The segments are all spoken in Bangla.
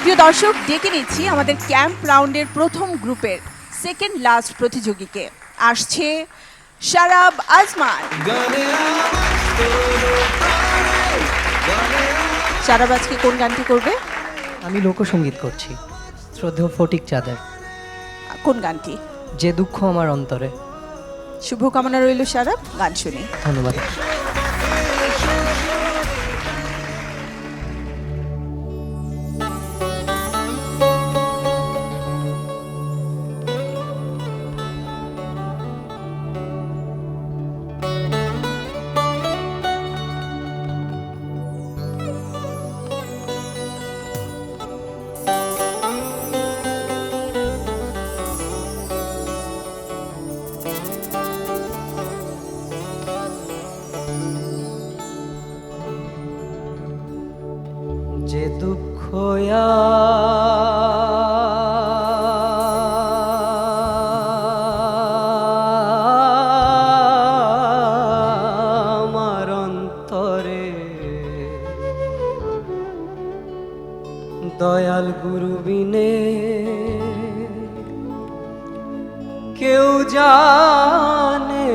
প্রিয় দর্শক, ডেকে নিচ্ছি আমাদের ক্যাম্প রাউন্ডের প্রথম গ্রুপের সেকেন্ড লাস্ট প্রতিযোগীকে। আসছে শারাব আজমান। শারাব আজকে কোন গানটি করবে? আমি লোকসঙ্গীত করছি, শ্রদ্ধেয় ফটিক চাঁদের। কোন গানটি? যে দুঃখ আমার অন্তরে। শুভকামনা রইল শারাব, গান শুনি। ধন্যবাদ। যে দুঃখ আমার অন্তরে, দয়াল গুরু বিনে কেউ জানে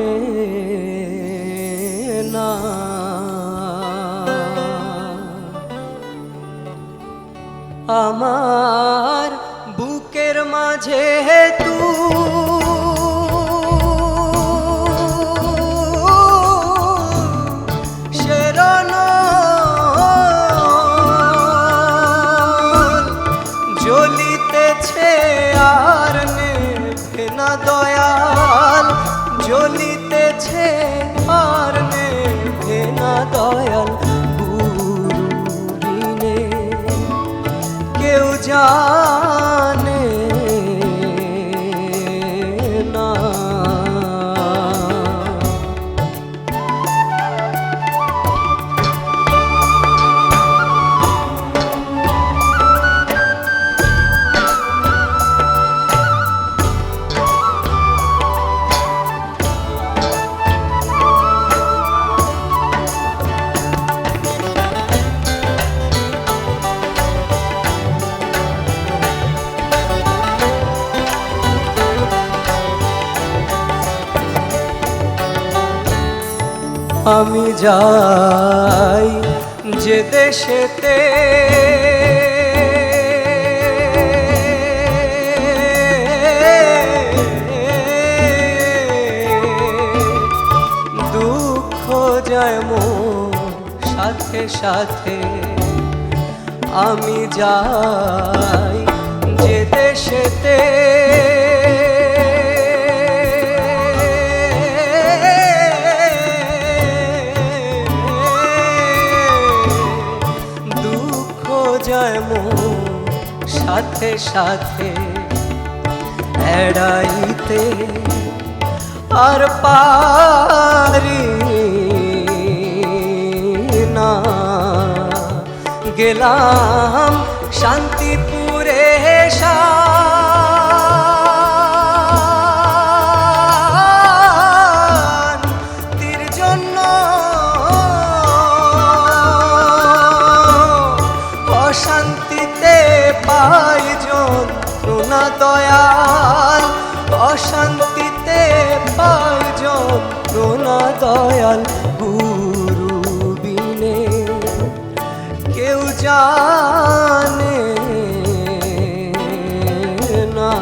না। আমার বুকের মাঝে শেরন জ্বলিতেছে আর নেভে না দয়াল, জ্বলিতেছে আর নেভে না দয়াল। কেউ জানে না। আমি যাই যে দেশেতে দুঃখ যায় মোর সাথে সাথে, আমি যাই যে দেশেতে যায় মোর সাথে সাথে, এড়াইতে আর পারি না। গেলাম শান্তিপুরে শান্তির জন্য, অশান্তিতে পাই যন্ত্রণা দয়াল, অশান্তিতে পাই যন্ত্রণা দয়াল। গুরু বিনে কেউ জানে না।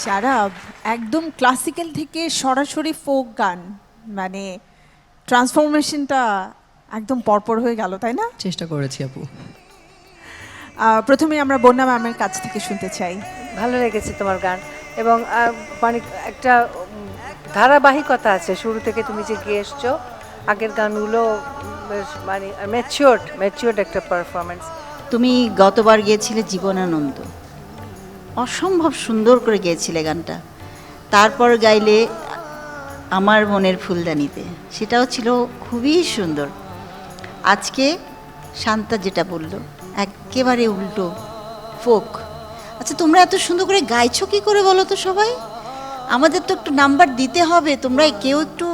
শারাব একদম ক্লাসিক্যাল থেকে সরাসরি ফোক গান, মানে ট্রান্সফরমেশনটা একদম পরপর হয়ে গেল, তাই না? চেষ্টা করেছি আপু। প্রথমে আমরা বন্যা ম্যামের কাছ থেকে শুনতে চাই। ভালো লেগেছে তোমার গান, এবং মানে একটা ধারাবাহিকতা আছে। শুরু থেকে তুমি যে গেয়ে এসছো, আগের গানগুলো বেশ মানে ম্যাচিওর্ড একটা পারফরমেন্স। তুমি গতবার গিয়েছিলে জীবনানন্দ, অসম্ভব সুন্দর করে গিয়েছিলে গানটা। তারপর গাইলে আমার মনের ফুলদানিতে, সেটাও ছিল খুবই সুন্দর। আজকে শান্তা যেটা বললো একেবারে উল্টো, ফোক। আচ্ছা, তোমরা এত সুন্দর করে গাইছো কি করে বলো তো সবাই? আমাদের তো একটু নাম্বার দিতে হবে, তোমরা কেউ একটু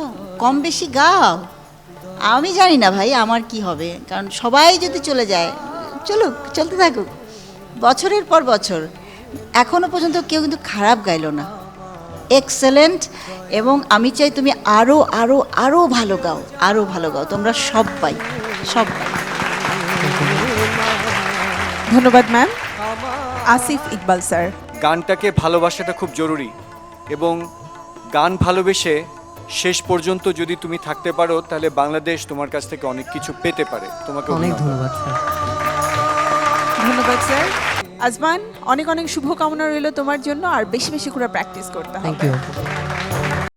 কম বেশি গাও। আমি জানি না ভাই আমার কি হবে, কারণ সবাই যদি চলে যায়, চলুক, চলতে থাকুক বছরের পর বছর। এখনো পর্যন্ত কেউ কিন্তু খারাপ গাইলো না, এক্সেলেন্ট। এবং আমি চাই তুমি আরও আরও আরও ভালো গাও, আরও ভালো গাও তোমরা সবাই সবাই। ধন্যবাদ ম্যাম। আসিফ ইকবাল স্যার। গানটাকে ভালোবাসাটা খুব জরুরি, এবং গান ভালোবেসে শেষ পর্যন্ত যদি তুমি থাকতে পারো তাহলে বাংলাদেশ তোমার কাছ থেকে অনেক কিছু পেতে পারে। তোমাকে অনেক অভিনন্দন। ধন্যবাদ স্যার। ধন্যবাদ স্যার। আজমান, অনেক অনেক শুভকামনা রইল তোমার জন্য, আর বেশি বেশি করে প্র্যাকটিস করতে থ্যাংক হবে। ইউ।